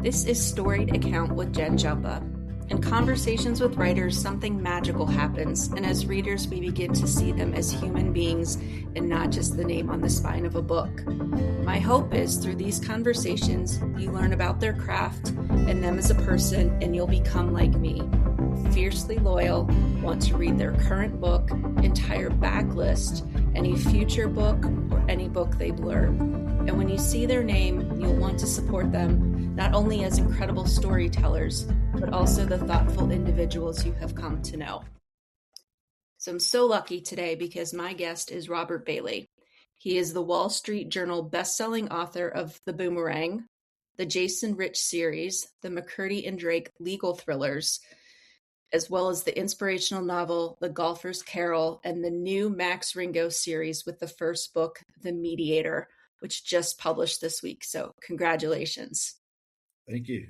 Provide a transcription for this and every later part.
This is Storied Account with Jen Jumpa. In conversations with writers, something magical happens, and as readers, we begin to see them as human beings and not just the name on the spine of a book. My hope is through these conversations, you learn about their craft and them as a person, and you'll become like me. Fiercely loyal, want to read their current book, entire backlist, any future book, or any book they blurb. And when you see their name, you'll want to support them, not only as incredible storytellers, but also the thoughtful individuals you have come to know. So I'm so lucky today because my guest is Robert Bailey. He is the Wall Street Journal bestselling author of The Boomerang, the Jason Rich series, the McCurdy and Drake legal thrillers, as well as the inspirational novel The Golfer's Carol and the new Max Ringo series with the first book, The Mediator, which just published this week. So congratulations. Thank you.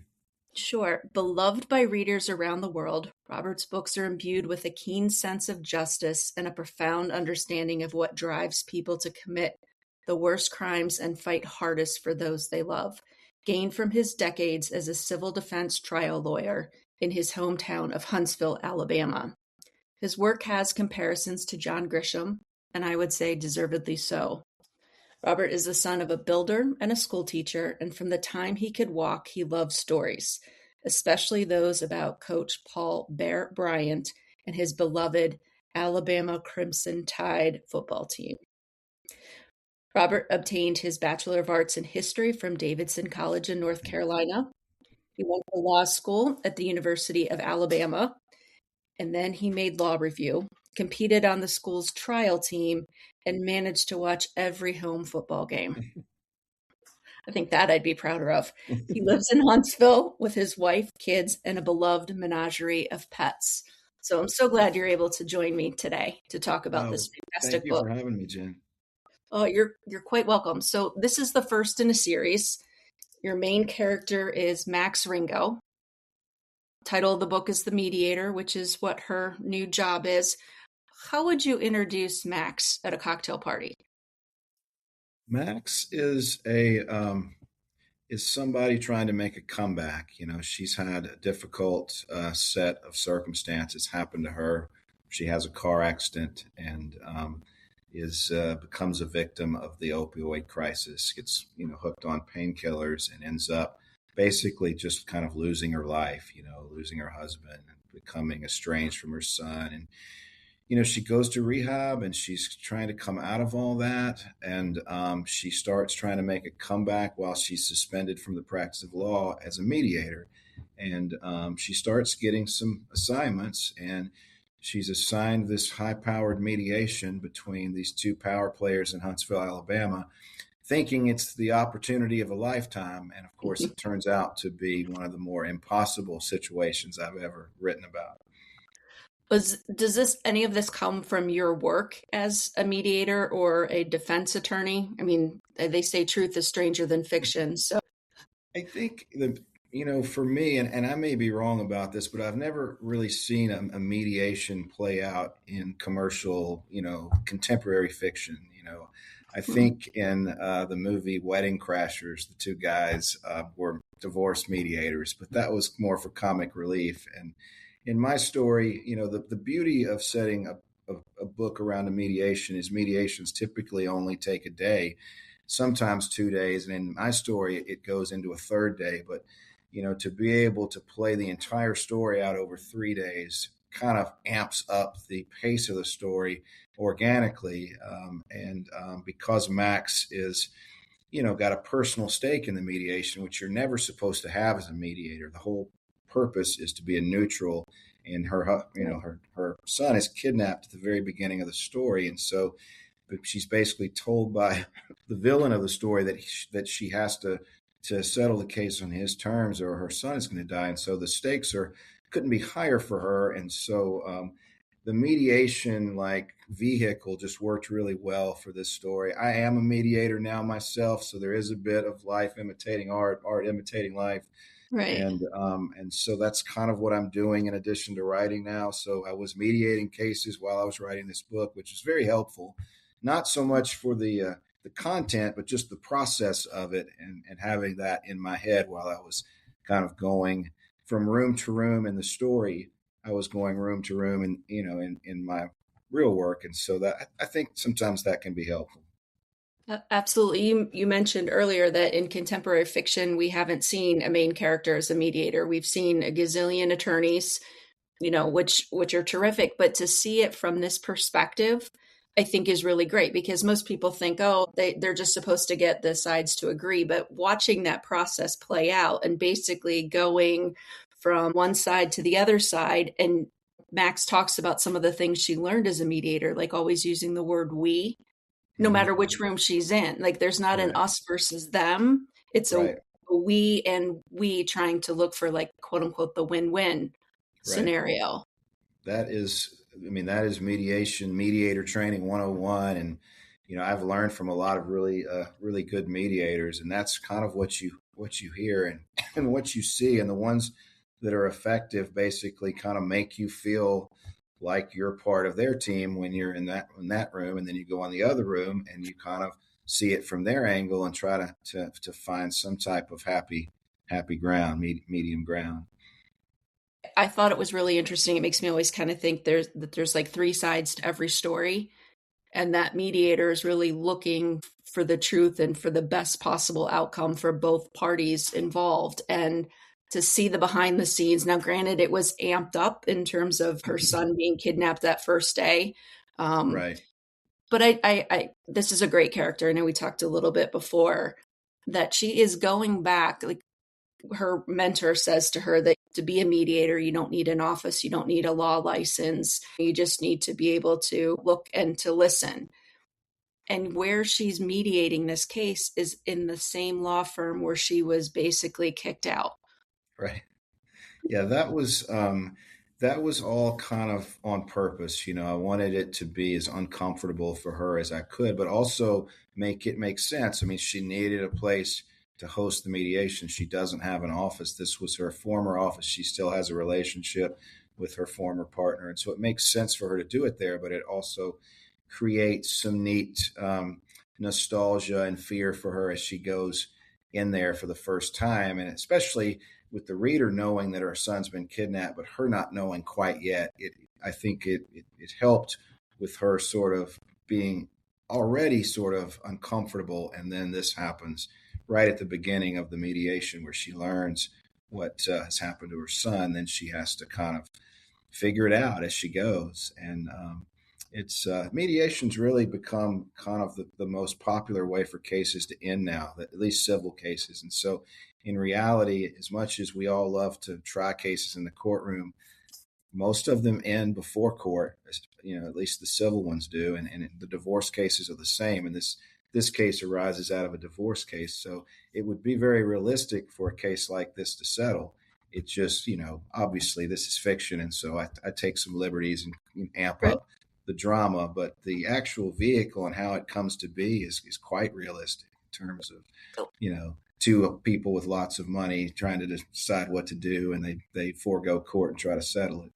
Sure. Beloved by readers around the world, Robert's books are imbued with a keen sense of justice and a profound understanding of what drives people to commit the worst crimes and fight hardest for those they love, gained from his decades as a civil defense trial lawyer in his hometown of Huntsville, Alabama. His work has comparisons to John Grisham, and I would say deservedly so. Robert is the son of a builder and a school teacher, and from the time he could walk, he loved stories, especially those about Coach Paul Bear Bryant and his beloved Alabama Crimson Tide football team. Robert obtained his Bachelor of Arts in History from Davidson College in North Carolina. He went to law school at the University of Alabama, and then he made law review, competed on the school's trial team, and managed to watch every home football game. I think that I'd be prouder of. He lives in Huntsville with his wife, kids, and a beloved menagerie of pets. So I'm so glad you're able to join me today to talk about this fantastic book. Thank you for having me, Jen. Oh, you're quite welcome. So this is the first in a series. Your main character is Max Ringo. Title of the book is The Mediator, which is what her new job is. How would you introduce Max at a cocktail party? Max is somebody trying to make a comeback. You know, she's had a difficult set of happen to her. She has a car accident and becomes a victim of the opioid crisis. Gets hooked on painkillers and ends up basically just kind of losing her life. Losing her husband, becoming estranged from her son, and she goes to rehab and she's trying to come out of all that. And she starts trying to make a comeback while she's suspended from the practice of law as a mediator. And she starts getting some assignments, and she's assigned this high-powered mediation between these two power players in Huntsville, Alabama, thinking it's the opportunity of a lifetime. And of course, it turns out to be one of the more impossible situations I've ever written about. Does any of this come from your work as a mediator or a defense attorney? I mean, they say truth is stranger than fiction. So I think for me, and I may be wrong about this, but I've never really seen a mediation play out in commercial, contemporary fiction. I think in the movie Wedding Crashers, the two guys were divorce mediators, but that was more for comic relief. And in my story, the beauty of setting a book around a mediation is mediations typically only take a day, sometimes 2 days. And in my story, it goes into a third day. But, to be able to play the entire story out over 3 days kind of amps up the pace of the story organically. And because Max is, got a personal stake in the mediation, which you're never supposed to have as a mediator. The whole purpose is to be a neutral, and her son is kidnapped at the very beginning of the story, and so she's basically told by the villain of the story that she has to settle the case on his terms, or her son is going to die, and so the stakes couldn't be higher for her, and so the mediation vehicle just worked really well for this story. I am a mediator now myself, so there is a bit of life imitating art imitating life. Right. And so that's kind of what I'm doing in addition to writing now. So I was mediating cases while I was writing this book, which was very helpful, not so much for the content, but just the process of it and having that in my head while I was kind of going from room to room in the story. I was going room to room, and in my real work, and so that I think sometimes that can be helpful. Absolutely. You mentioned earlier that in contemporary fiction, we haven't seen a main character as a mediator. We've seen a gazillion attorneys, which are terrific, but to see it from this perspective, I think is really great because most people think, oh, they're just supposed to get the sides to agree. But watching that process play out and basically going from one side to the other side, and Max talks about some of the things she learned as a mediator, like always using the word we, no Hmm. matter which room she's in. Like there's not an Right, us versus them. It's a right, we and we trying to look for like quote unquote the win-win right. scenario. That is mediator training 101. And, I've learned from a lot of really good mediators. And that's kind of what you hear and, and what you see. And the ones that are effective basically kind of make you feel like you're part of their team when you're in that room. And then you go on the other room and you kind of see it from their angle and try to find some type of happy ground, medium ground. I thought it was really interesting. It makes me always kind of think there's like three sides to every story, and that mediator is really looking for the truth and for the best possible outcome for both parties involved. And to see the behind the scenes, now granted, it was amped up in terms of her son being kidnapped that first day. Um, Right, but this is a great character. I know we talked a little bit before that she is going back. Like her mentor says to her that to be a mediator, you don't need an office, you don't need a law license. You just need to be able to look and to listen. And where she's mediating this case is in the same law firm where she was basically kicked out. right. Yeah, that was all kind of on purpose. I wanted it to be as uncomfortable for her as I could, but also make it make sense. I mean, she needed a place to host the mediation. She doesn't have an office. This was her former office. She still has a relationship with her former partner, and so it makes sense for her to do it there. But it also creates some neat nostalgia and fear for her as she goes in there for the first time, and especially with the reader knowing that her son's been kidnapped, but her not knowing quite yet. I think it helped with her sort of being already sort of uncomfortable, and then this happens right at the beginning of the mediation where she learns what has happened to her son. Then she has to kind of figure it out as she goes, and it's mediation's really become kind of the most popular way for cases to end now, at least civil cases. And so, in reality, as much as we all love to try cases in the courtroom, most of them end before court. At least the civil ones do, and the divorce cases are the same. And this case arises out of a divorce case, so it would be very realistic for a case like this to settle. It's just, obviously this is fiction, and so I take some liberties and amp Right. up the drama, but the actual vehicle and how it comes to be is quite realistic in terms of, two people with lots of money trying to decide what to do, and they forego court and try to settle it.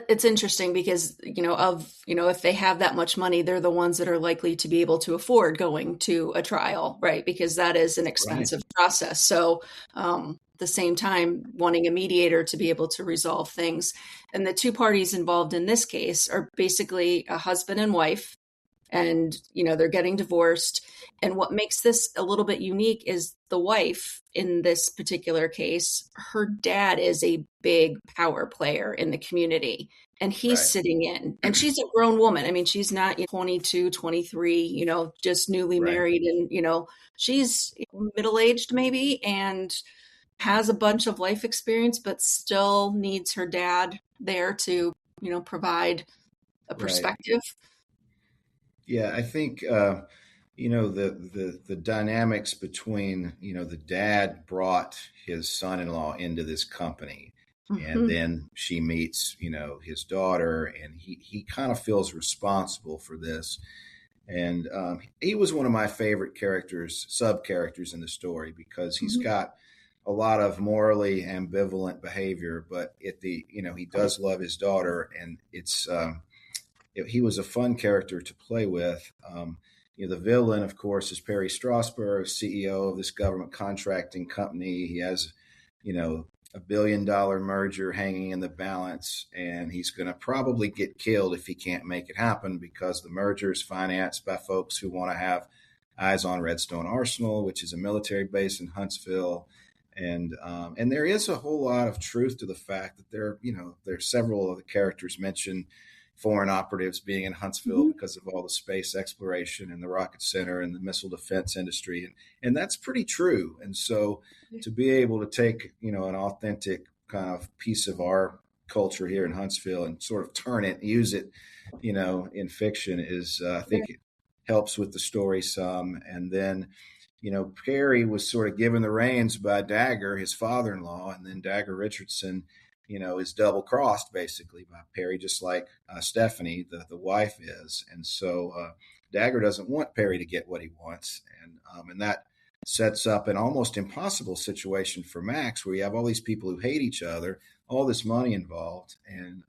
It's interesting because, if they have that much money, they're the ones that are likely to be able to afford going to a trial, right? Because that is an Right, expensive process. So, the same time, wanting a mediator to be able to resolve things. And the two parties involved in this case are basically a husband and wife, and they're getting divorced. And what makes this a little bit unique is the wife in this particular case, her dad is a big power player in the community, and he's right, sitting in, and she's a grown woman. I mean, she's not 22, 23, just newly right, married, and she's middle-aged maybe, and has a bunch of life experience, but still needs her dad there to provide a right. perspective. Yeah, I think the dynamics between the dad brought his son-in-law into this company, and Hmm. then she meets his daughter, and he kind of feels responsible for this. And he was one of my favorite characters, sub characters in the story, because he's Hmm. got a lot of morally ambivalent behavior, but he does love his daughter, and he was a fun character to play with. the villain, of course, is Perry Strasberg, CEO of this government contracting company. He has, $1 billion merger hanging in the balance, and he's going to probably get killed if he can't make it happen because the merger is financed by folks who want to have eyes on Redstone Arsenal, which is a military base in Huntsville. And there is a whole lot of truth to the fact that there's several of the characters mentioned foreign operatives being in Huntsville Mhm. because of all the space exploration and the rocket center and the missile defense industry. And that's pretty true. And so to be able to take, an authentic kind of piece of our culture here in Huntsville and sort of turn it, use it, in fiction is, I think it helps with the story some. And then, Perry was sort of given the reins by Dagger, his father-in-law, and then Dagger Richardson, is double crossed basically by Perry, just like Stephanie, the wife, is. And so Dagger doesn't want Perry to get what he wants. And that sets up an almost impossible situation for Max, where you have all these people who hate each other, all this money involved. And,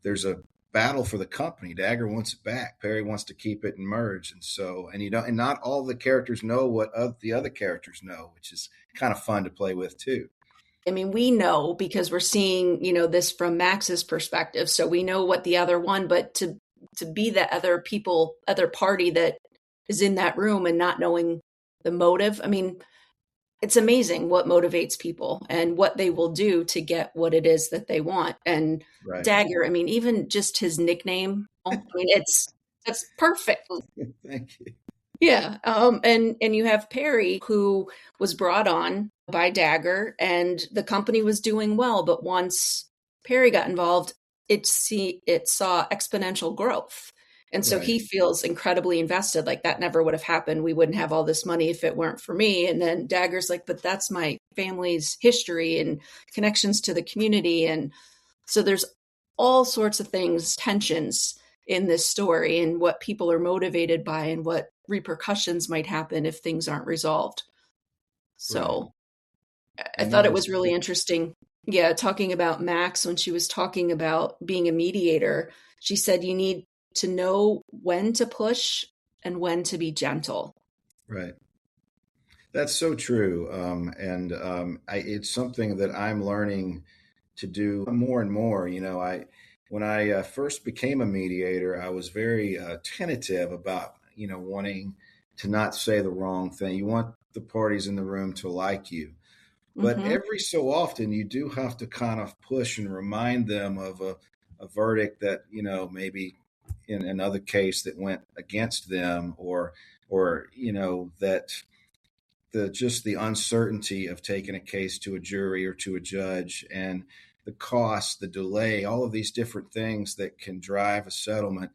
there's a battle for the company. Dagger wants it back. Perry wants to keep it and merge. And not all the characters know what the other characters know, which is kind of fun to play with too. I mean, we know because we're seeing, this from Max's perspective. So we know what the other one, but to be the other party that is in that room and not knowing the motive. I mean, it's amazing what motivates people and what they will do to get what it is that they want. And Right. Dagger, I mean, even just his nickname, I mean, that's perfect. Thank you. Yeah. And you have Perry, who was brought on by Dagger, and the company was doing well, but once Perry got involved, it saw exponential growth. And so Right. he feels incredibly invested, like that never would have happened. We wouldn't have all this money if it weren't for me. And then Dagger's like, but that's my family's history and connections to the community. And so there's all sorts of things, tensions in this story and what people are motivated by and what repercussions might happen if things aren't resolved. Right. So I And thought that it is was really interesting. Yeah, talking about Max when she was talking about being a mediator, she said you need to know when to push and when to be gentle. right. That's so true. It's something that I'm learning to do more and more. When I first became a mediator, I was very tentative about, wanting to not say the wrong thing. You want the parties in the room to like you. But Hmm. every so often, you do have to kind of push and remind them of a verdict that, maybe in another case that went against them, or, that the uncertainty of taking a case to a jury or to a judge, and the cost, the delay, all of these different things that can drive a settlement.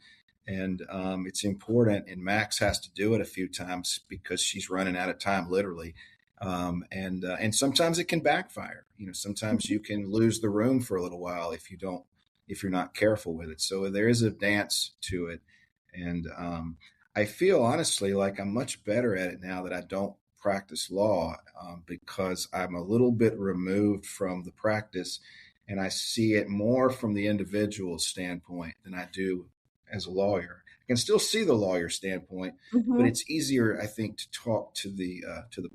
And it's important. And Max has to do it a few times because she's running out of time, literally. And sometimes it can backfire. Sometimes you can lose the room for a little while if you're not careful with it. So there is a dance to it. And I feel honestly like I'm much better at it now that I don't practice law, because I'm a little bit removed from the practice, and I see it more from the individual standpoint than I do as a lawyer. I can still see the lawyer standpoint, but Hmm. it's easier, I think, to talk to the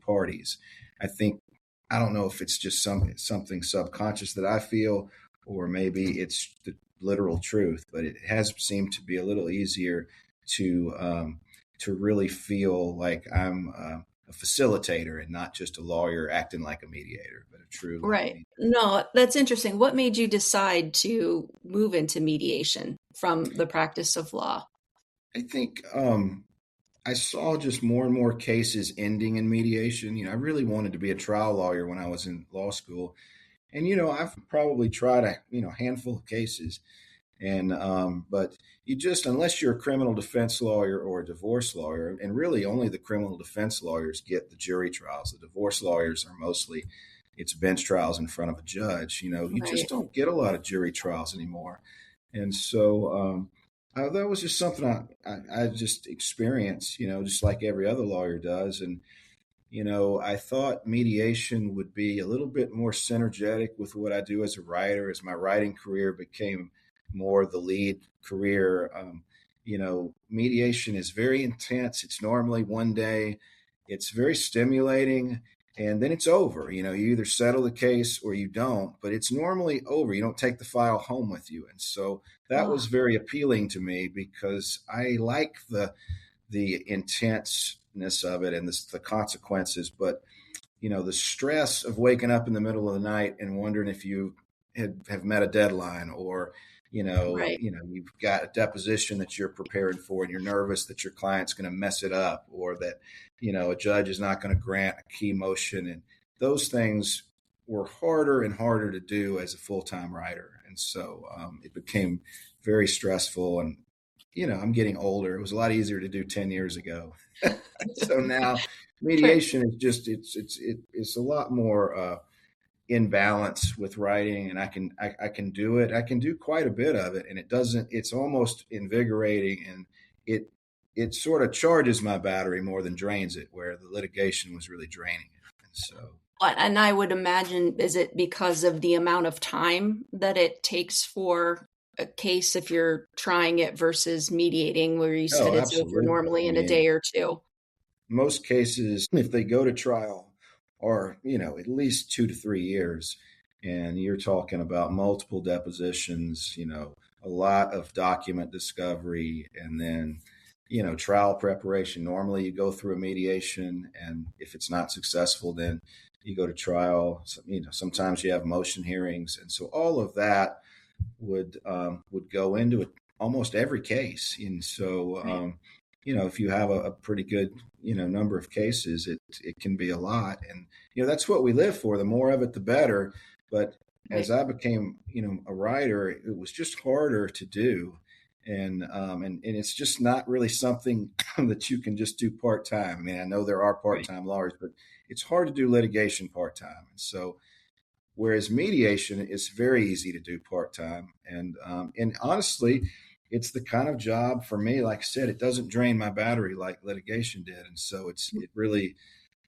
parties. I think, I don't know if it's just something subconscious that I feel, or maybe it's the literal truth, but it has seemed to be a little easier to really feel like I'm a facilitator and not just a lawyer acting like a mediator, but a true Right. mediator. No, that's interesting. What made you decide to move into mediation from the practice of law? I think I saw just more and more cases ending in mediation. I really wanted to be a trial lawyer when I was in law school, and I've probably tried a handful of cases. And but you just, unless you're a criminal defense lawyer or a divorce lawyer, and really only the criminal defense lawyers get the jury trials. The divorce lawyers are mostly, it's bench trials in front of a judge. You just Right. don't get a lot of jury trials anymore. And so that was just something I just experienced, just like every other lawyer does. And I thought mediation would be a little bit more synergetic with what I do as a writer, as my writing career became more the lead career. mediation is very intense. It's normally one day. It's very stimulating, and then it's over. You either settle the case or you don't, but it's normally over. You don't take the file home with you. And so that Oh, was very appealing to me because I like the intenseness of it and the consequences, but the stress of waking up in the middle of the night and wondering if you have met a deadline, or right. you've got a deposition that you're preparing for and you're nervous that your client's going to mess it up, or that a judge is not going to grant a key motion, and those things were harder and harder to do as a full-time writer. And so it became very stressful. And I'm getting older. It was a lot easier to do 10 years ago. So now Right. mediation is just it's a lot more in balance with writing, and I can do it. I can do quite a bit of it, and it's almost invigorating, and it sort of charges my battery more than drains it, where the litigation was really draining it. And so, And I would imagine, is it because of the amount of time that it takes for a case if you're trying it versus mediating, where you said oh, it's over absolutely. I normally in a mean, day or two? most cases, if they go to trial, are at least 2 to 3 years, and you're talking about multiple depositions, a lot of document discovery, and then trial preparation. Normally you go through a mediation, and if it's not successful, then you go to trial. So, sometimes you have motion hearings, and so all of that would go into it, almost every case. And so Right. if you have a pretty good number of cases, it can be a lot. And that's what we live for. The more of it, the better. But as Right. I became a writer, it was just harder to do. And it's just not really something that you can just do part time. I mean, I know there are part Right. time lawyers, but it's hard to do litigation part time. And so, whereas mediation is very easy to do part time, and honestly, it's the kind of job for me. Like I said, it doesn't drain my battery like litigation did, and so it really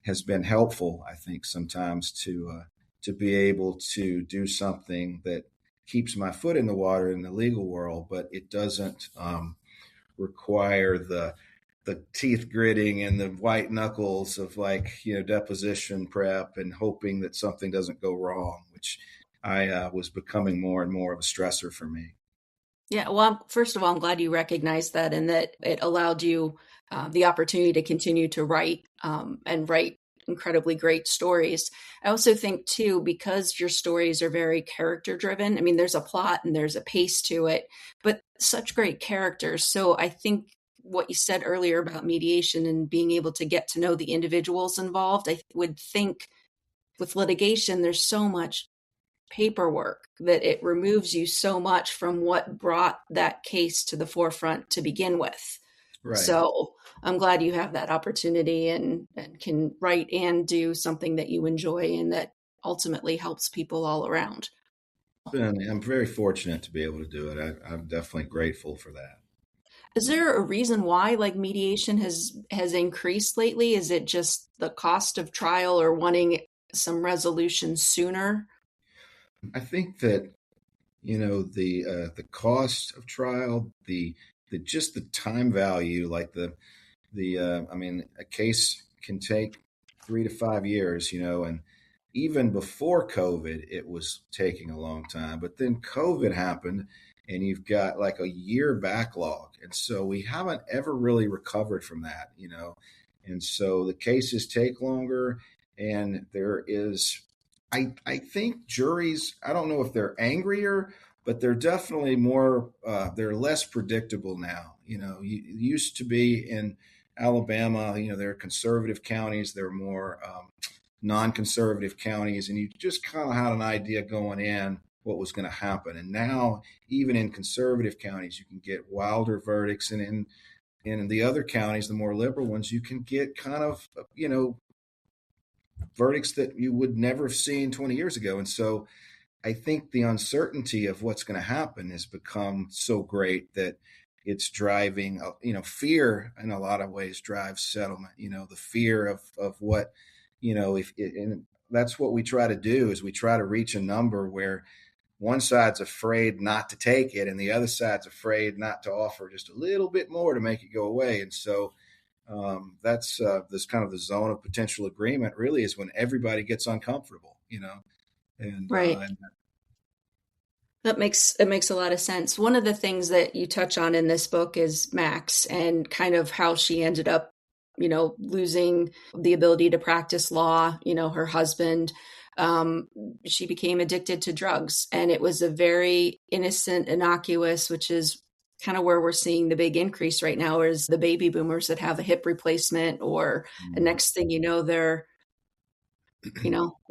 has been helpful, I think, sometimes to be able to do something that keeps my foot in the water in the legal world, but it doesn't require the teeth gritting and the white knuckles of, like, deposition prep and hoping that something doesn't go wrong, which I was becoming more and more of a stressor for me. Yeah, well, first of all, I'm glad you recognized that and that it allowed you the opportunity to continue to write and write incredibly great stories. I also think, too, because your stories are very character driven, I mean, there's a plot and there's a pace to it, but such great characters. So I think what you said earlier about mediation and being able to get to know the individuals involved, I would think with litigation, there's so much paperwork that it removes you so much from what brought that case to the forefront to begin with. Right. So I'm glad you have that opportunity and can write and do something that you enjoy and that ultimately helps people all around. And I'm very fortunate to be able to do it. I'm definitely grateful for that. Is there a reason why like mediation has increased lately? Is it just the cost of trial or wanting some resolution sooner? I think that the cost of trial, the just the time value, like I mean, a case can take 3 to 5 years, and even before COVID, it was taking a long time. But then COVID happened, and you've got like a year backlog, and so we haven't ever really recovered from that. And so the cases take longer, and there is, I think juries, I don't know if they're angrier, but they're definitely more, they're less predictable now. Used to be in Alabama, there are conservative counties, there are more non-conservative counties, and you just kind of had an idea going in what was going to happen. And now, even in conservative counties, you can get wilder verdicts, and in the other counties, the more liberal ones, you can get kind of verdicts that you would never have seen 20 years ago. And so I think the uncertainty of what's going to happen has become so great that it's driving, fear in a lot of ways drives settlement. The fear of what, if it, and that's what we try to do, is we try to reach a number where one side's afraid not to take it, and the other side's afraid not to offer just a little bit more to make it go away. And so that's this kind of the zone of potential agreement. Really, is when everybody gets uncomfortable, Right. and It makes a lot of sense. One of the things that you touch on in this book is Max and kind of how she ended up, losing the ability to practice law. Her husband, um, she became addicted to drugs, and it was a very innocent, innocuous, which is kind of where we're seeing the big increase right now is the baby boomers that have a hip replacement, or the next thing you know, they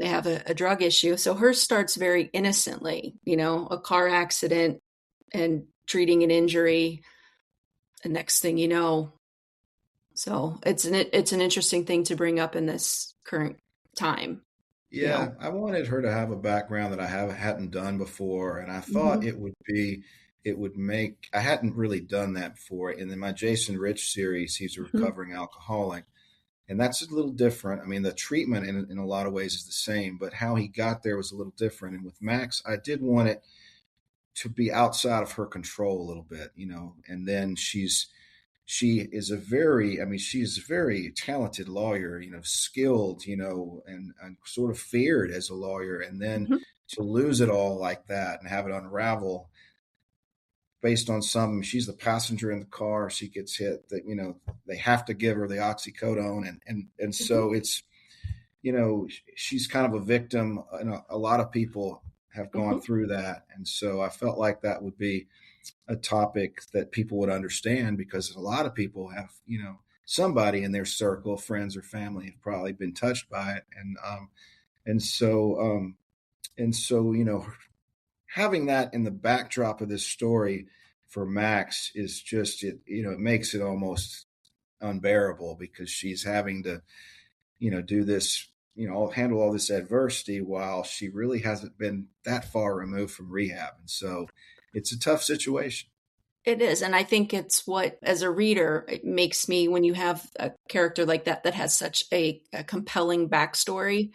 have a drug issue. So hers starts very innocently, a car accident and treating an injury. The next thing you know, so it's an interesting thing to bring up in this current time, you yeah, know. I wanted her to have a background that hadn't done before, and I thought Hmm. it would make I hadn't really done that before. And in my Jason Rich series, he's a Hmm. recovering alcoholic, and that's a little different. I mean, the treatment in a lot of ways is the same, but how he got there was a little different. And with Max, I did want it to be outside of her control a little bit, and then she is a very, I mean, she's a very talented lawyer, skilled, and sort of feared as a lawyer. And then Hmm. to lose it all like that and have it unravel based on she's the passenger in the car, she gets hit, that, they have to give her the oxycodone. And Hmm. so it's, she's kind of a victim. And a lot of people have gone Hmm. through that. And so I felt like that would be a topic that people would understand, because a lot of people have, somebody in their circle, friends or family, have probably been touched by it. And so, having that in the backdrop of this story for Max is just, it makes it almost unbearable, because she's having to, do this, handle all this adversity while she really hasn't been that far removed from rehab. And so it's a tough situation. It is. And I think it's what, as a reader, it makes me, when you have a character like that, that has such a compelling backstory,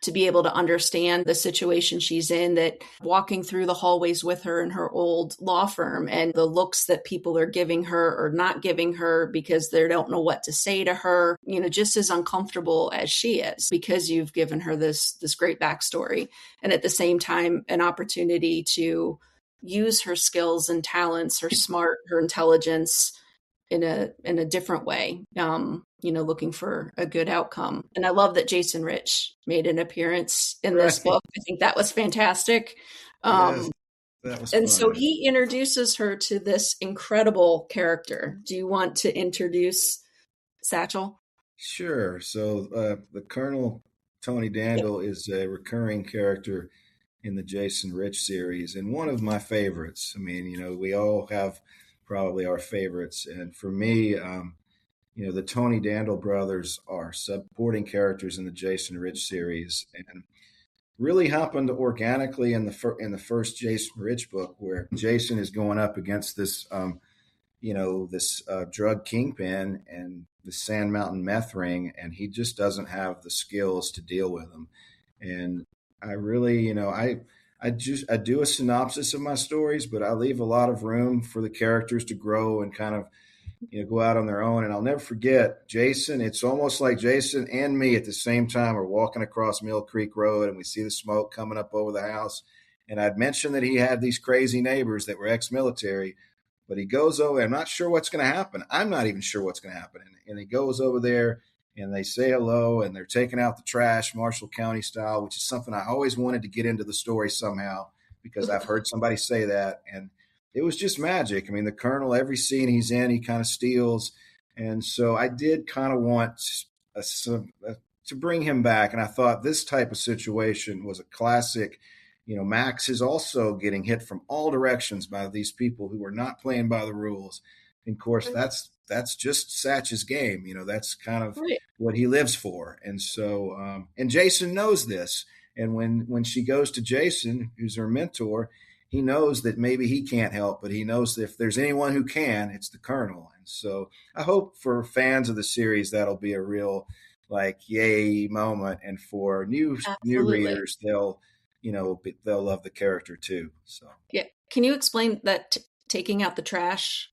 to be able to understand the situation she's in, that walking through the hallways with her in her old law firm and the looks that people are giving her or not giving her because they don't know what to say to her, just as uncomfortable as she is, because you've given her this great backstory, and at the same time an opportunity to use her skills and talents, her smart, her intelligence, in a different way, looking for a good outcome. And I love that Jason Rich made an appearance in this Right. book. I think that was fantastic. Yes, Um, that was and so fun. he introduces her to this incredible character. Do you want to introduce Satchel? Sure. So the Colonel Tony Yep. Dandle is a recurring character in the Jason Rich series, and one of my favorites. I mean, we all have probably our favorites, and for me, the Tony Dandle brothers are supporting characters in the Jason Rich series, and really happened organically in the first Jason Rich book, where Jason is going up against this drug kingpin and the Sand Mountain meth ring, and he just doesn't have the skills to deal with them. And I really, I do a synopsis of my stories, but I leave a lot of room for the characters to grow and kind of, go out on their own. And I'll never forget Jason. It's almost like Jason and me at the same time are walking across Mill Creek Road, and we see the smoke coming up over the house. And I'd mentioned that he had these crazy neighbors that were ex-military, but he goes over. I'm not sure what's going to happen. I'm not even sure what's going to happen. And he goes over there, and they say hello, and they're taking out the trash, Marshall County style, which is something I always wanted to get into the story somehow, because I've heard somebody say that. And it was just magic. I mean, the Colonel, every scene he's in, he kind of steals. And so I did kind of want to bring him back. And I thought this type of situation was a classic. Max is also getting hit from all directions by these people who are not playing by the rules. And of course, that's just Satch's game. That's kind of Right. what he lives for. And so, and Jason knows this. And when she goes to Jason, who's her mentor, he knows that maybe he can't help, but he knows that if there's anyone who can, it's the Colonel. And so I hope for fans of the series that'll be a real, like, yay moment, and for new Absolutely. readers, they'll they'll love the character too. So. Yeah. Can you explain that taking out the trash?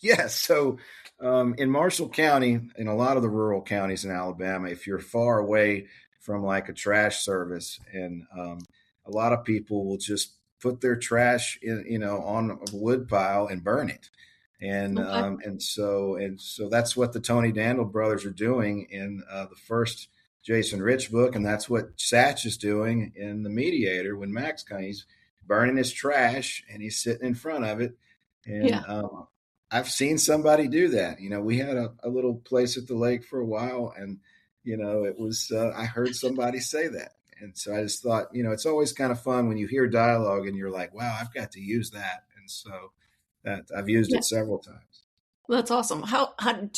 Yes. So in Marshall County, in a lot of the rural counties in Alabama, if you're far away from like a trash service, and a lot of people will just put their trash on a wood pile and burn it. Okay. And so that's what the Tony Dandle brothers are doing in the first Jason Rich book, and that's what Satch is doing in the Mediator when Max comes. He's burning his trash and he's sitting in front of it. And Yeah. I've seen somebody do that. We had a little place at the lake for a while, and it was I heard somebody say that, and so I just thought, it's always kind of fun when you hear dialogue and you're like, wow, I've got to use that, and so that I've used Yeah. it several times. Well, that's awesome.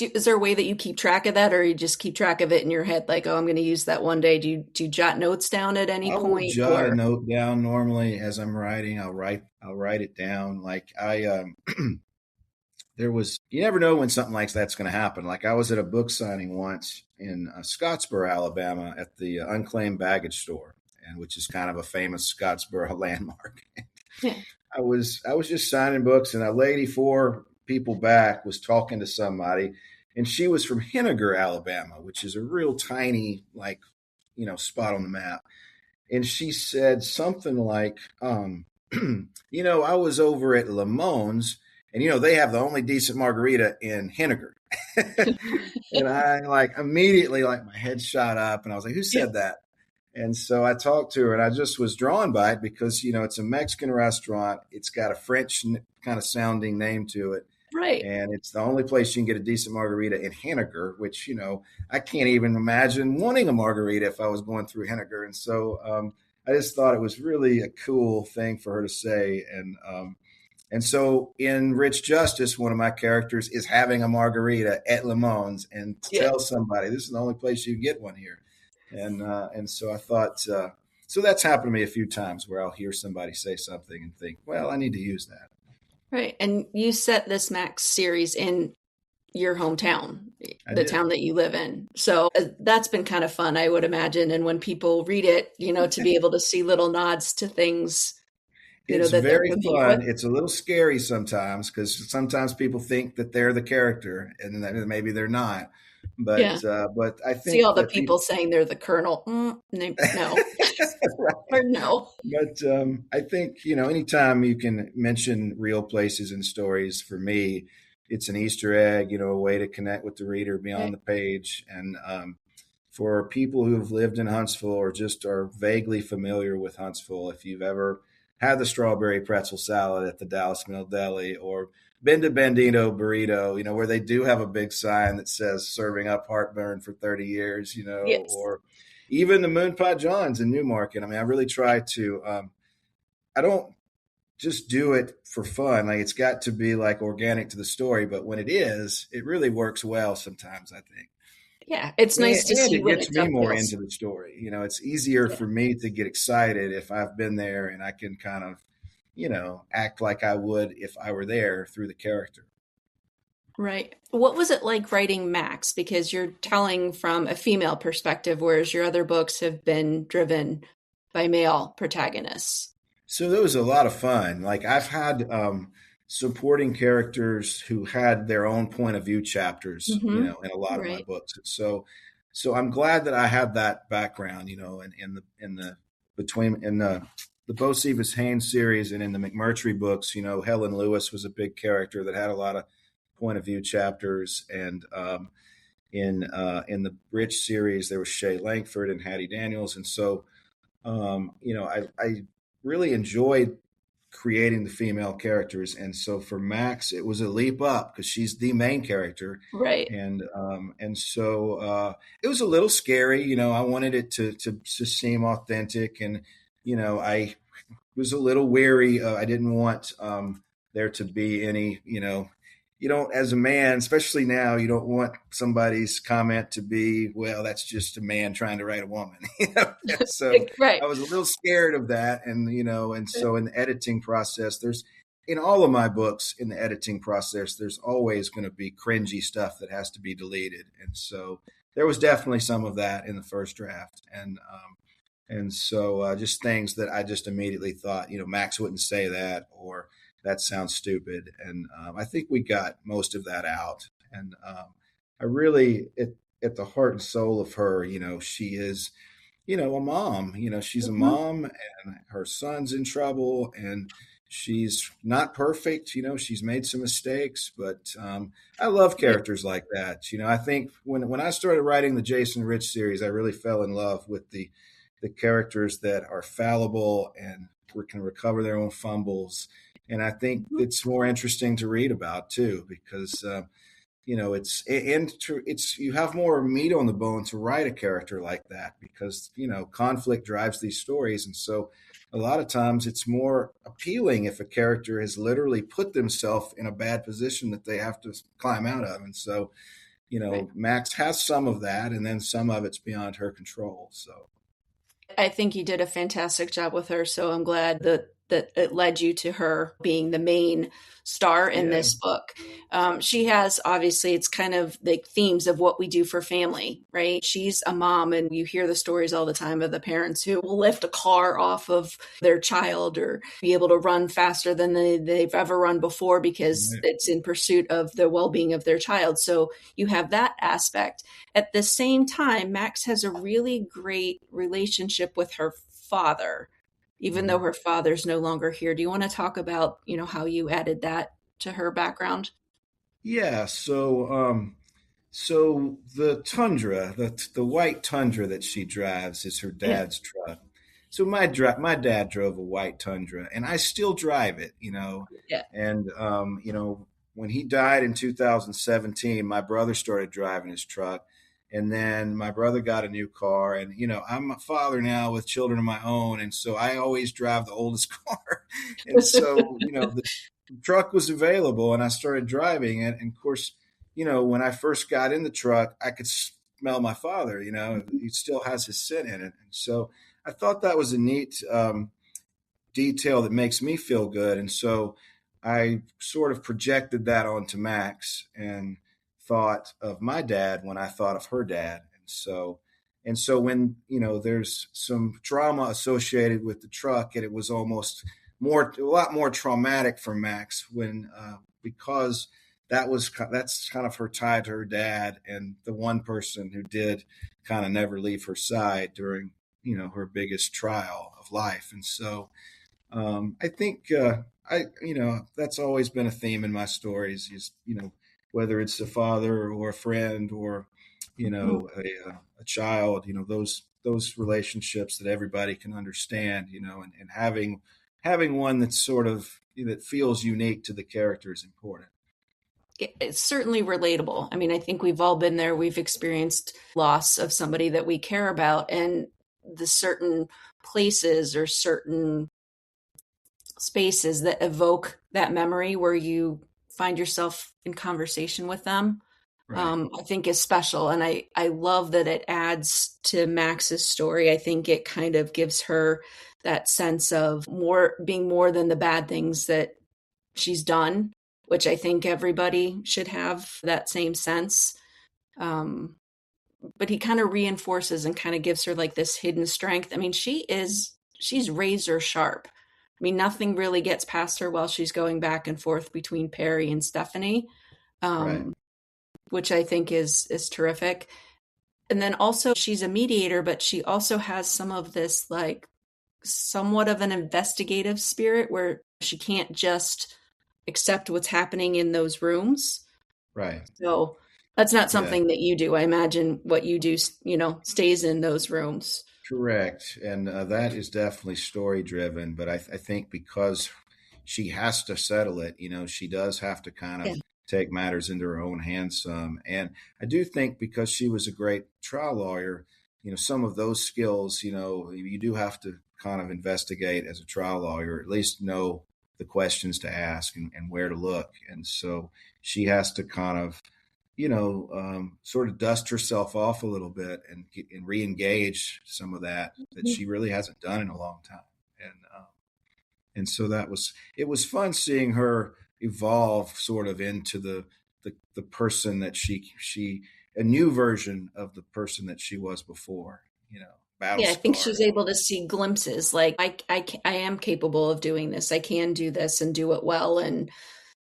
Is there a way that you keep track of that, or you just keep track of it in your head? Like, oh, I'm going to use that one day. Do you jot notes down at any I will point, jot a or? note down normally as I'm writing. I'll write it down. Like there was, you never know when something like that's going to happen. Like I was at a book signing once in Scottsboro, Alabama, at the Unclaimed Baggage Store, and which is kind of a famous Scottsboro landmark. Yeah. I was just signing books, and a lady 4 people back was talking to somebody, and she was from Henniger, Alabama, which is a real tiny spot on the map. And she said something like, I was over at Lamone's, and they have the only decent margarita in Henniger. And I immediately my head shot up, and I was like, who Yeah. said that? And so I talked to her, and I just was drawn by it because it's a Mexican restaurant. It's got a French kind of sounding name to it, Right. and it's the only place you can get a decent margarita in Henniger, which I can't even imagine wanting a margarita if I was going through Henniger. And so I just thought it was really a cool thing for her to say. And so in Rich Justice, one of my characters is having a margarita at Lamone's, and to Yeah. tell somebody this is the only place you can get one here. And so I thought, so that's happened to me a few times where I'll hear somebody say something and think, well, I need to use that. Right. And you set this Max series in your hometown, I the did. town that you live in. So that's been kind of fun, I would imagine. And when people read it, to be able to see little nods to things, It's that they're very familiar with. fun. It's a little scary sometimes because sometimes people think that they're the character and that maybe they're not. Yeah. But I See all think the that people, people saying they're the colonel. No, or no. but I think anytime you can mention real places and stories, for me, it's an Easter egg. A way to connect with the reader beyond Right. the page, and for people who have lived in Huntsville or just are vaguely familiar with Huntsville, if you've ever had the strawberry pretzel salad at the Dallas Mill Deli or been to Bandito Burrito, where they do have a big sign that says serving up heartburn for 30 years, Yes. or even the Moonpot John's in Newmarket. I mean, I really try to, I don't just do it for fun. Like it's got to be organic to the story, but when it is, it really works well sometimes, I think. Yeah. It's And, nice to and see it when gets it me more dovetails. into the story. It's easier Yeah. for me to get excited if I've been there and I can kind of, act like I would if I were there through the character. Right. What was it like writing Max? Because you're telling from a female perspective, whereas your other books have been driven by male protagonists. So that was a lot of fun. Like I've had supporting characters who had their own point of view chapters, Hmm. in a lot of my Right. books. So I'm glad that I had that background, in the between in the Bo Cephas Haynes series and in the McMurtry books. Helen Lewis was a big character that had a lot of point of view chapters, and in the Rich series there was Shay Langford and Hattie Daniels, and so I really enjoyed creating the female characters. And so for Max, it was a leap up because she's the main character. Right. And so it was a little scary. I wanted it to seem authentic. And, I was a little weary. I didn't want there to be any, you don't, as a man, especially now, you don't want somebody's comment to be, well, that's just a man trying to write a woman. And so Right. I was a little scared of that. And so in the editing process, in all of my books, in the editing process, there's always going to be cringy stuff that has to be deleted. And so there was definitely some of that in the first draft. And so just things that I just immediately thought, Max wouldn't say that, or that sounds stupid. And I think we got most of that out. And I really, at the heart and soul of her, she is, a mom. She's a Mhm. mom, and her son's in trouble, and she's not perfect. She's made some mistakes, but I love Right. characters like that. I think when I started writing the Jason Rich series, I really fell in love with the characters that are fallible and can recover their own fumbles. And I think Mhm. it's more interesting to read about too, because it's you have more meat on the bone to write a character like that, because conflict drives these stories. And so a lot of times it's more appealing if a character has literally put themselves in a bad position that they have to climb out of. And so Right. Max has some of that, and then some of it's beyond her control. So I think you did a fantastic job with her, so I'm glad that it led you to her being the main star in yeah. this book. She has, obviously, it's kind of the themes of what we do for family, right? She's a mom, and you hear the stories all the time of the parents who will lift a car off of their child or be able to run faster than they've ever run before because Right. it's in pursuit of the well-being of their child. So you have that aspect. At the same time, Max has a really great relationship with her father, even though Mhm. her father's no longer here. Do you want to talk about, how you added that to her background? Yeah, so the Tundra, the white Tundra that she drives is her Yeah. dad's truck. So my dad drove a white Tundra, and I still drive it, Yeah. And when he died in 2017, my brother started driving his truck, and then my brother got a new car, and I'm a father now with children of my own, and so I always drive the oldest car, and so the truck was available, and I started driving it, and of course when I first got in the truck, I could smell my father. He still has his scent in it, and so I thought that was a neat detail that makes me feel good. And so I sort of projected that onto Max and thought of my dad when I thought of her dad. And so when, there's some trauma associated with the truck, and it was almost a lot more traumatic for Max because that's kind of her tie to her dad, and the one person who did kind of never leave her side during, her biggest trial of life. And so I think that's always been a theme in my stories. Is whether it's a father or a friend or Mhm. a child, those relationships that everybody can understand, and having one that's sort of that feels unique to the character is important. It's certainly relatable. I mean, I think we've all been there. We've experienced loss of somebody that we care about, and the certain places or certain spaces that evoke that memory where you find yourself in conversation with them, Right, I think is special. And I love that it adds to Max's story. I think it kind of gives her that sense of being more than the bad things that she's done, which I think everybody should have that same sense. Um, but he kind of reinforces and kind of gives her like this hidden strength. I mean, she's razor sharp. I mean, nothing really gets past her while she's going back and forth between Perry and Stephanie, right, um, which I think is terrific. And then also she's a mediator, but she also has some of this like somewhat of an investigative spirit where she can't just accept what's happening in those rooms. right. So that's not Yeah. something that you do. I imagine what you do, stays in those rooms. Correct, and that is definitely story driven. But I think because she has to settle it, she does have to kind Yeah. of take matters into her own hands some. And I do think because she was a great trial lawyer, some of those skills, you do have to kind of investigate as a trial lawyer, at least know the questions to ask and where to look. And so she has to kind of sort of dust herself off a little bit and re-engage some of that she really hasn't done in a long time. And so it was fun seeing her evolve sort of into the person that she a new version of the person that she was before. Yeah, I think Battlestar. she's able to see glimpses like I am capable of doing this. I can do this and do it well and,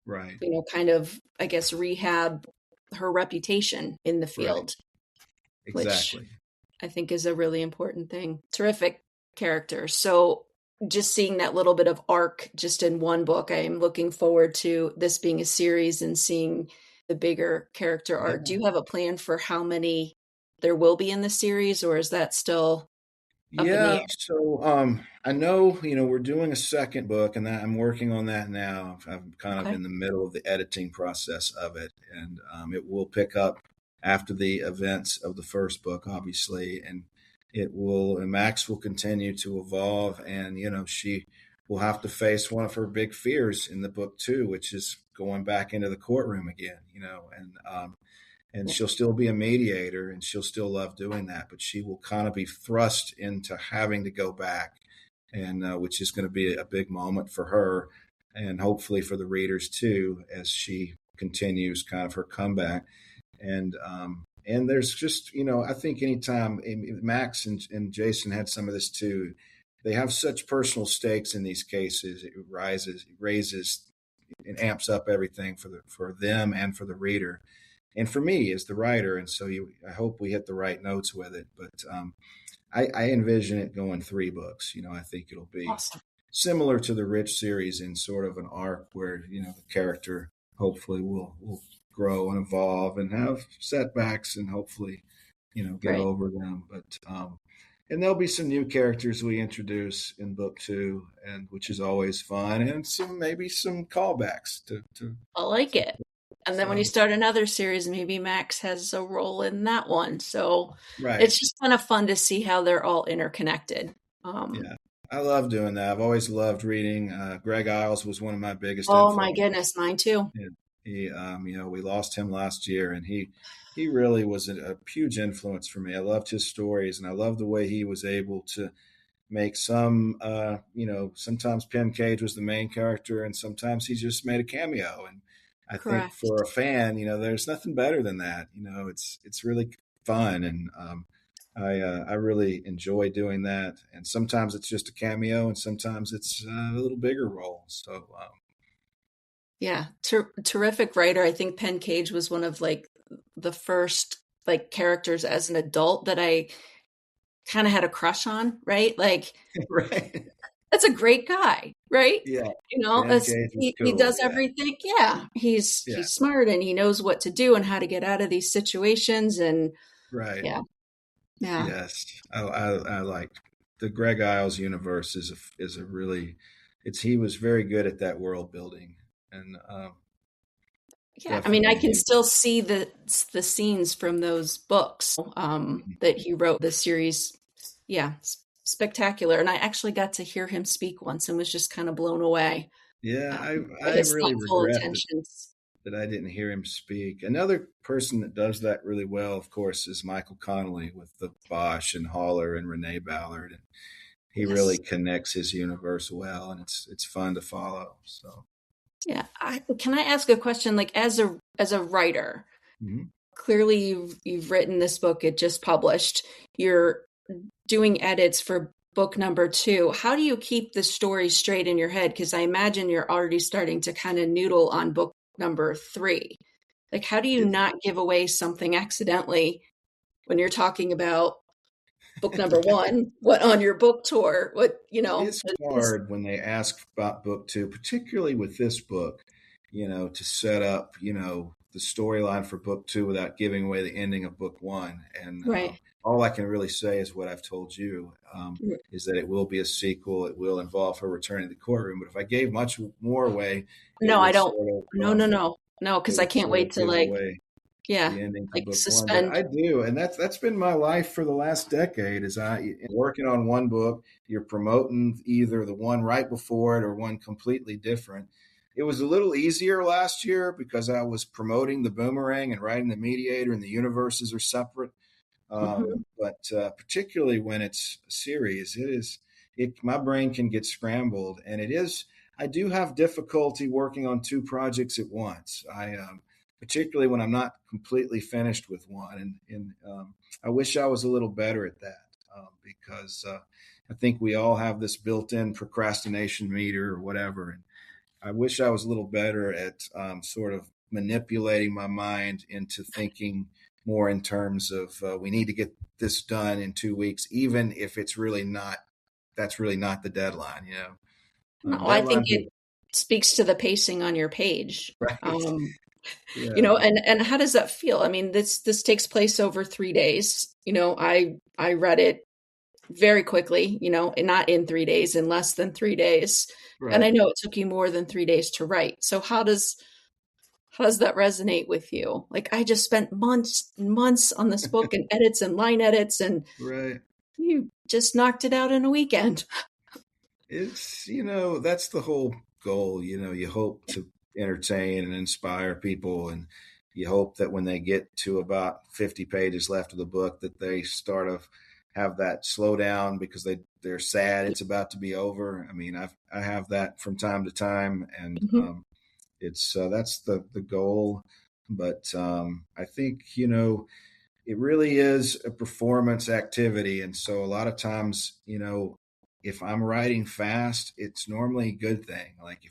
Right. kind of, I guess, rehab her reputation in the Right. field, which Exactly. I think is a really important thing. Terrific character. So just seeing that little bit of arc just in one book, I am looking forward to this being a series and seeing the bigger character arc. Do Yeah. you have a plan for how many there will be in the series, or is that still up in the Yeah, air? so I know, we're doing a second book, and that I'm working on that now. I'm kind of Okay. in the middle of the editing process of it, and it will pick up after the events of the first book, obviously, and and Max will continue to evolve, and she will have to face one of her big fears in the book too, which is going back into the courtroom again, and Yeah. she'll still be a mediator and she'll still love doing that, but she will kind of be thrust into having to go back, and which is going to be a big moment for her and hopefully for the readers too, as she continues kind of her comeback. And there's just, I think anytime Max and Jason had some of this too, they have such personal stakes in these cases. It raises and amps up everything for them and for the reader and for me as the writer. And so I hope we hit the right notes with it. But I envision it going 3 books. I think it'll be Awesome. similar to the Rich series in sort of an arc where the character hopefully will grow and evolve and have setbacks and hopefully get Right. over them. But and there'll be some new characters we introduce in book 2, and which is always fun, and maybe some callbacks to I like it. And then when you so start another series, maybe Max has a role in that one. So right. it's just kind of fun to see how they're all interconnected. Um, Yeah, I love doing that. I've always loved reading. Greg Isles was one of my biggest oh my influences. goodness, mine too. And he, we lost him last year, and he really was a huge influence for me. I loved his stories, and I loved the way he was able to make sometimes Penn Cage was the main character, and sometimes he just made a cameo. And I think for Correct. a fan, there's nothing better than that. It's really fun, and I really enjoy doing that. And sometimes it's just a cameo, and sometimes it's a little bigger role. So Yeah, terrific writer. I think Penn Cage was one of like the first like characters as an adult that I kind of had a crush on, right? Like right, that's a great guy, right? yeah, Ben That's Cage was he cool. does Yeah, everything. Yeah, yeah, he's smart and he knows what to do and how to get out of these situations. And right. yeah, yeah, Yes, I like the Greg Isles universe is a really it's he was very good at that world building, and yeah. I mean, I definitely can he. still see the scenes from those books that he wrote. The series, yeah, spectacular. And I actually got to hear him speak once and was just kind of blown away Yeah, by I his really thoughtful regret intentions. that I didn't hear him speak. Another person that does that really well, of course, is Michael Connolly with the Bosch and Haller and Renee Ballard, and he really Yes. connects his universe well, and it's fun to follow. So, Yeah. Can I ask a question? Like as a writer, mhm. clearly you've written this book, it just published. You're doing edits for book number 2. How do you keep the story straight in your head? Because I imagine you're already starting to kind of noodle on book number 3. Like, how do you it's not give away something accidentally when you're talking about book number 1? What on your book tour? it is hard when they ask about book 2, particularly with this book, to set up, the storyline for book 2 without giving away the ending of book 1. And right. all I can really say is what I've told you, is that it will be a sequel. It will involve her returning to the courtroom. But if I gave much more away, it No, I would don't. sort of No, no, no. No, it because I would can't sort wait of to give like, away yeah, the ending to like book 1. But suspend. I do, and that's been my life for the last decade. Is I working on one book, you're promoting either the one right before it or one completely different. It was a little easier last year because I was promoting the Boomerang and writing the Mediator, and the universes are separate. Mhm. But particularly when it's a series, my brain can get scrambled, and it is. I do have difficulty working on 2 projects at once. Particularly when I'm not completely finished with one, and I wish I was a little better at that. because I think we all have this built-in procrastination meter or whatever. And I wish I was a little better at sort of manipulating my mind into thinking more in terms of we need to get this done in 2 weeks, even if it's really not, that's really not the deadline, No, I think deadlines it speaks to the pacing on your page. are right. Yeah, And how does that feel? I mean, this takes place over 3 days. I read it very quickly, and not in 3 days, in less than 3 days. And I right. know it took you more than 3 days to write. So how does that resonate with you? Like, I just spent months and months on this book and edits and line edits, and Right. you just knocked it out in a weekend. It's, that's the whole goal. You hope to entertain and inspire people, and you hope that when they get to about 50 pages left of the book, that they start to have that slow down because they're sad it's about to be over. I mean, I have that from time to time, and Mhm. it's that's the goal. But I think, it really is a performance activity. And so a lot of times, if I'm writing fast, it's normally a good thing. Like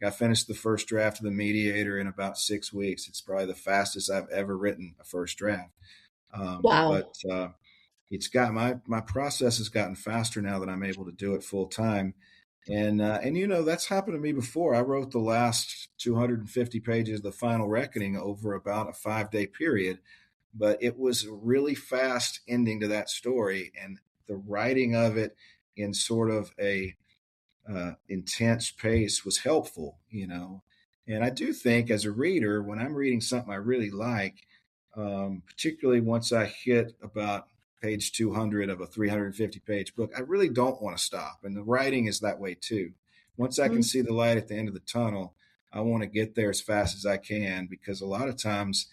I finished the first draft of the Mediator in about 6 weeks. It's probably the fastest I've ever written a first draft. But Wow. it's got my process has gotten faster now that I'm able to do it full time. And that's happened to me before. I wrote the last 250 pages of the Final Reckoning over about a 5-day period, but it was a really fast ending to that story, and the writing of it in sort of a intense pace was helpful. And I do think as a reader, when I'm reading something I really like, particularly once I hit about page 200 of a 350 page book, I really don't want to stop. And the writing is that way too. Once I can Mhm. see the light at the end of the tunnel, I want to get there as fast as I can, because a lot of times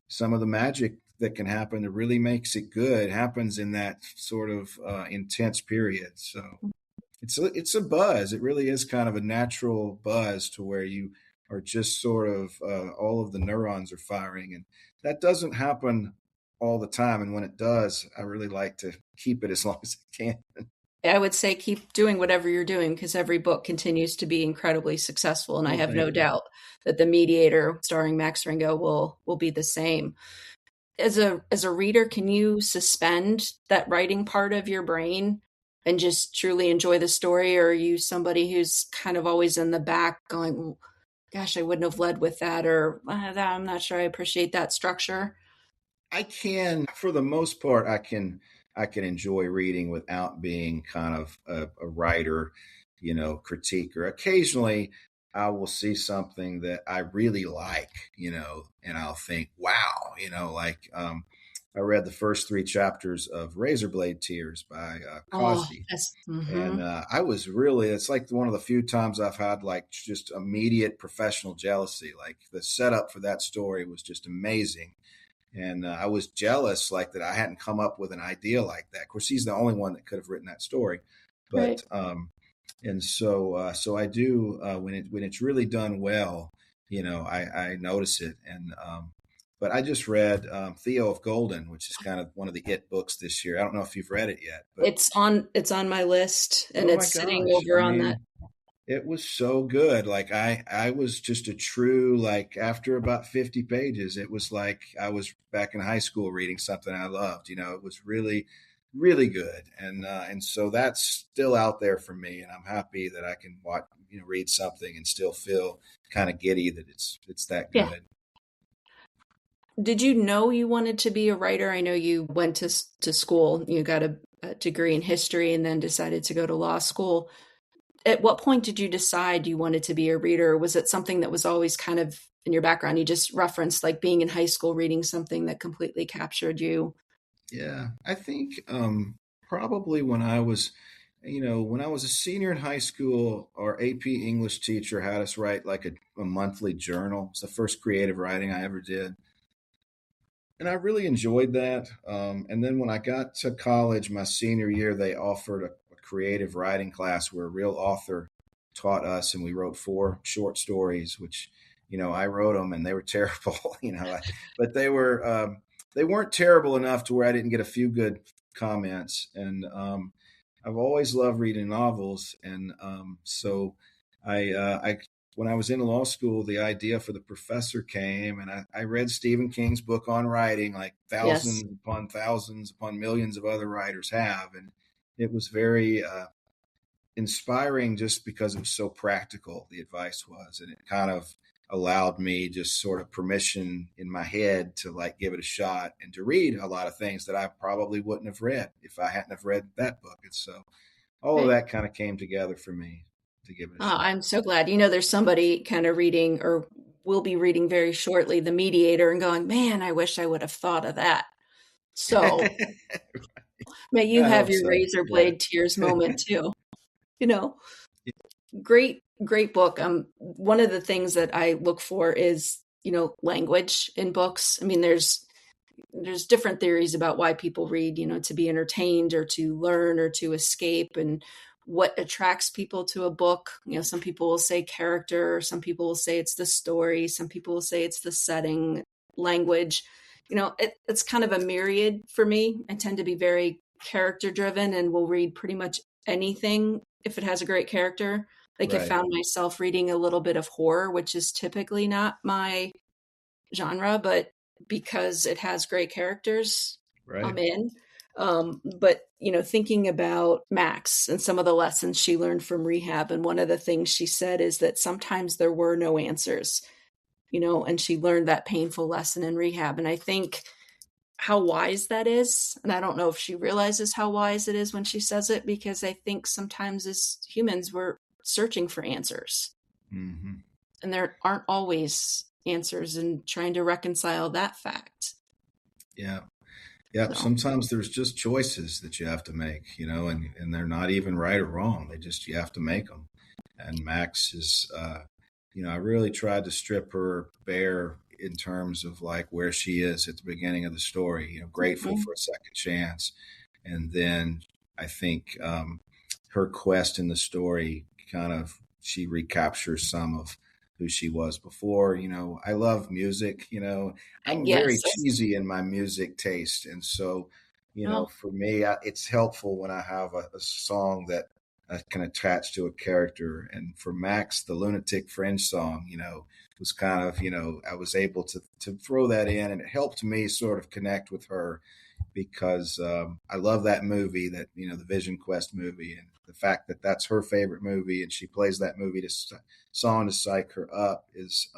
some of the magic that can happen that really makes it good happens in that sort of intense period. So it's a buzz. It really is kind of a natural buzz to where you are just sort of all of the neurons are firing, and that doesn't happen all the time. And when it does, I really like to keep it as long as I can. I would say keep doing whatever you're doing because every book continues to be incredibly successful, and I Well, have no thank you. doubt that The Mediator, starring Max Ringo, will be the same. As a reader, can you suspend that writing part of your brain and just truly enjoy the story, or are you somebody who's kind of always in the back going, "Well, gosh, I wouldn't have led with that," or I'm not sure I appreciate that structure? I can, for the most part, I can enjoy reading without being kind of a writer, critiquer. Occasionally, I will see something that I really like, and I'll think, wow, like I read the first 3 chapters of Razorblade Tears by Oh, Cosby. that's And mhm. it's like one of the few times I've had like just immediate professional jealousy. Like the setup for that story was just amazing, and I was jealous like that I hadn't come up with an idea like that. Of course, he's the only one that could have written that story, but Right. and so I do when it's really done well, I notice it. And but I just read Theo of Golden, which is kind of one of the it books this year. I don't know if you've read it yet, but It's on my list, and oh my it's sitting gosh, I over on that. mean, it was so good. Like I was just a true, like after about 50 pages, it was like I was back in high school reading something I loved. It was really, really good. And so that's still out there for me. And I'm happy that I can watch, read something and still feel kind of giddy that it's that Yeah. good. Did you know you wanted to be a writer? I know you went to school, you got a degree in history and then decided to go to law school. At what point did you decide you wanted to be a reader? Or was it something that was always kind of in your background? You just referenced like being in high school reading something that completely captured you. Yeah, I think probably when I was a senior in high school, our AP English teacher had us write like a monthly journal. It's the first creative writing I ever did. And I really enjoyed that. And then when I got to college, my senior year, they offered a creative writing class where a real author taught us, and we wrote 4 short stories, which I wrote them, and they were terrible, but they weren't terrible enough to where I didn't get a few good comments. And I've always loved reading novels. And so I when I was in law school, the idea for the professor came, and I read Stephen King's book on writing, like Yes. thousands upon millions of other writers have. And it was very inspiring just because it was so practical, the advice was. And it kind of allowed me just sort of permission in my head to like give it a shot and to read a lot of things that I probably wouldn't have read if I hadn't have read that book. And so all of Right. that kind of came together for me to give it a Oh, shot. I'm so glad. There's somebody kind of reading or will be reading very shortly The Mediator and going, man, I wish I would have thought of that. So may you I have hope your so. razor Yeah. blade tears moment too. You know, great, great book. One of the things that I look for is, language in books. I mean, there's different theories about why people read, to be entertained or to learn or to escape and what attracts people to a book. Some people will say character, some people will say it's the story, some people will say it's the setting, language. It's kind of a myriad for me. I tend to be very character driven and will read pretty much anything if it has a great character. Like I Right. found myself reading a little bit of horror, which is typically not my genre, but because it has great characters, I'm Right. in. But thinking about Max and some of the lessons she learned from rehab, and one of the things she said is that sometimes there were no answers, and she learned that painful lesson in rehab. And I think how wise that is, and I don't know if she realizes how wise it is when she says it, because I think sometimes as humans we're searching for answers Hmm. and there aren't always answers and trying to reconcile that fact. Yeah. Yeah. So, Sometimes there's just choices that you have to make, and they're not even right or wrong. You have to make them. And Max is, I really tried to strip her bare in terms of like where she is at the beginning of the story, grateful mhm. for a second chance. And then I think her quest in the story kind of, she recaptures some of who she was before. I love music, I'm very Yes. cheesy in my music taste. And so, Oh, for me, it's helpful when I have a song that I can attach to a character. And for Max, the Lunatic Fringe song, was kind of, I was able to throw that in, and it helped me sort of connect with her because I love that movie, that the Vision Quest movie, and the fact that that's her favorite movie, and she plays that movie song to psych her up is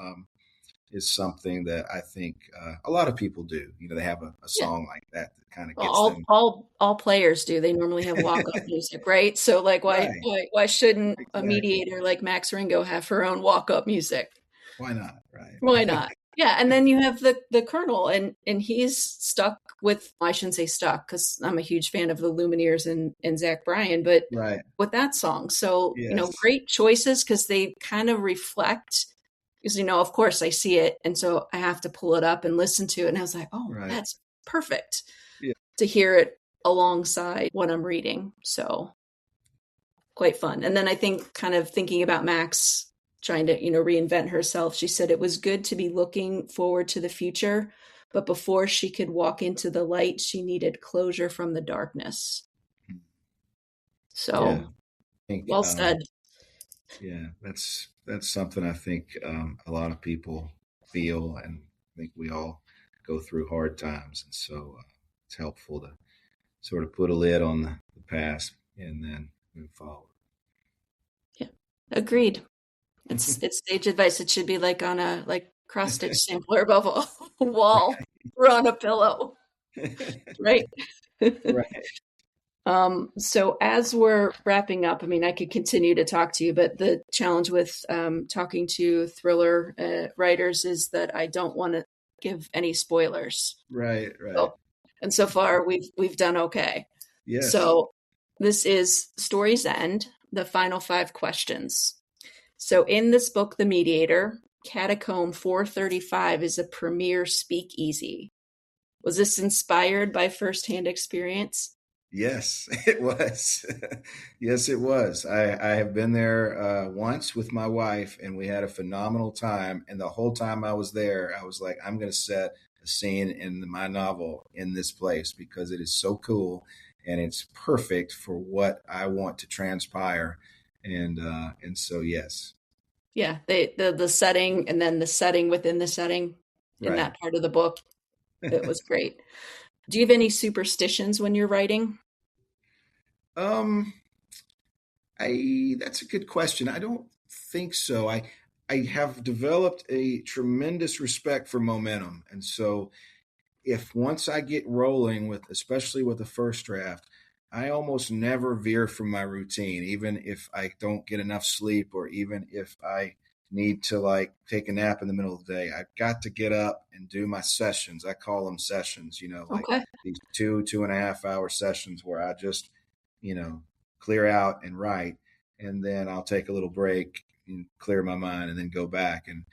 something that I think a lot of people do. They have a yeah. song like that that kind of Well, gets all them all all players do. They normally have walk-up music, right? So, like, why right. why why shouldn't a Exactly. mediator like Max Ringo have her own walk-up music? Why not? Right. Why not? Yeah, and then you have the Colonel, and he's stuck with. I shouldn't say stuck because I'm a huge fan of the Lumineers and Zach Bryan, but Right. with that song, so Yes. great choices because they kind of reflect. Because of course, I see it, and so I have to pull it up and listen to it, and I was like, oh, Right. that's perfect Yeah. to hear it alongside what I'm reading. So quite fun. And then I think kind of thinking about Max trying to, reinvent herself, she said it was good to be looking forward to the future, but before she could walk into the light, she needed closure from the darkness. Yeah. So I think well said. yeah, that's something I think a lot of people feel, and I think we all go through hard times, and so it's helpful to sort of put a lid on the past and then move forward. Yeah. Agreed. It's sage advice. It should be like on a like cross stitch sampler above a wall or on a pillow, right? Right. So as we're wrapping up, I mean, I could continue to talk to you, but the challenge with talking to thriller writers is that I don't want to give any spoilers. Right. Right. So, and so far we've done okay. Yes. So this is Story's End, the final 5 questions. So in this book, The Mediator, Catacomb 435 is a premier speakeasy. Was this inspired by firsthand experience? Yes, it was. Yes, it was. I have been there once with my wife, and we had a phenomenal time. And the whole time I was there, I was like, I'm going to set a scene in my novel in this place because it is so cool. and it's perfect for what I want to transpire. And so yes. Yeah, the setting and then the setting within the setting in Right. that part of the book, it was great. Do you have any superstitions when you're writing? Um, I That's a good question. I don't think so. I have developed a tremendous respect for momentum, and so if once I get rolling with, especially with the first draft, I almost never veer from my routine, even if I don't get enough sleep or even if I need to like take a nap in the middle of the day. I've got to get up and do my sessions. I call them sessions, like Okay. these 2.5 hour sessions where I just, you know, clear out and write. And then I'll take a little break and clear my mind and then go back. And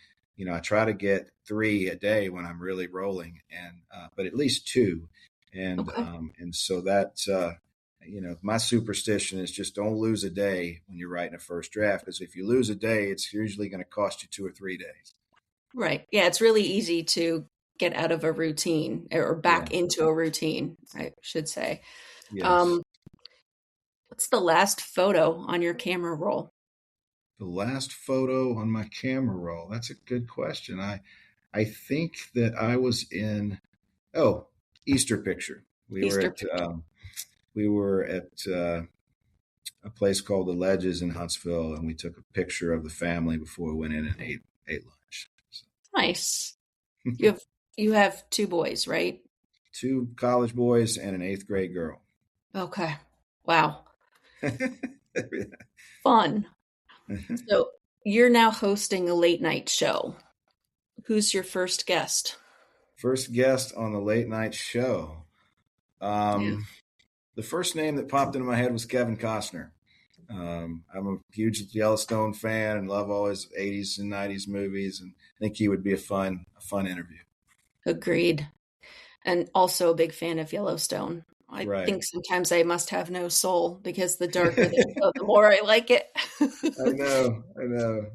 I try to get 3 a day when I'm really rolling, and but at least 2, Okay. and so that my superstition is just don't lose a day when you're writing a first draft, because if you lose a day, it's usually going to cost you 2 or 3 days. Right. Yeah, it's really easy to get out of a routine or Yeah. back into a routine, I should say. Yes. Um, what's the last photo on your camera roll? The last photo on my camera roll. That's a good question. I think that I was in Easter picture. We were Easter at picture. we were at a place called the Ledges in Huntsville, and we took a picture of the family before we went in and ate lunch. So, Nice. You have you have two boys, right? 2 college boys and an 8th grade girl. Okay. Wow. Fun. So you're now hosting a late night show. Who's your first guest? First guest on the late night show. Yeah. The first name that popped into my head was Kevin Costner. I'm a huge Yellowstone fan and love all his 80s and 90s movies, and I think he would be a fun interview. Agreed. And also a big fan of Yellowstone. I Right. think sometimes I must have no soul because the darker they go, the more I like it. I know. I know.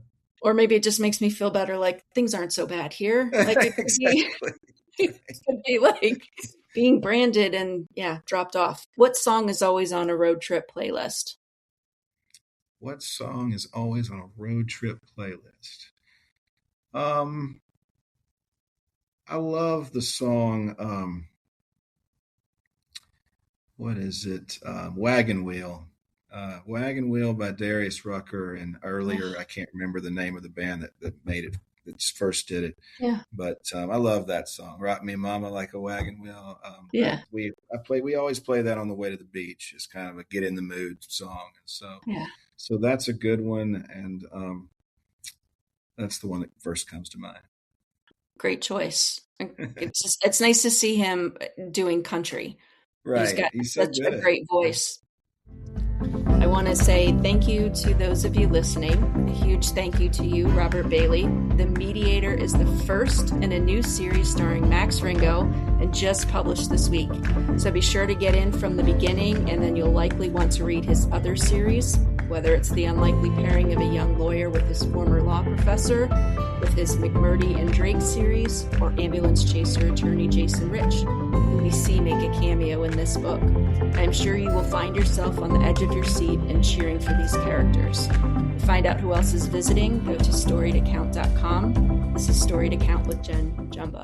Or maybe it just makes me feel better, like things aren't so bad here. Like it could be, Exactly. it could be like being branded and yeah, dropped off. What song is always on a road trip playlist? What song is always on a road trip playlist? Um, I love the song. What is it? Wagon Wheel. Wagon Wheel by Darius Rucker, and earlier I Oh, can't remember the name of the band that made it, that first did it, yeah, but I love that song. Rock Me Mama Like a Wagon Wheel. yeah, We always play that on the way to the beach. It's kind of a get in the mood song, and yeah. so that's a good one, and that's the one that first comes to mind. Great choice. It's nice to see him doing country. He's Right, got he's so such a good at it. great voice. I want to say thank you to those of you listening. A huge thank you to you, Robert Bailey. The Mediator is the first in a new series starring Max Ringo and just published this week. So be sure to get in from the beginning, and then you'll likely want to read his other series, whether it's the unlikely pairing of a young lawyer with his former law professor, with his McMurdy and Drake series, or ambulance chaser attorney Jason Rich, who we see make a cameo in this book. I'm sure you will find yourself on the edge of your seat and cheering for these characters. To find out who else is visiting, go to storytocount.com. This is Story to Count with Jen Jumba.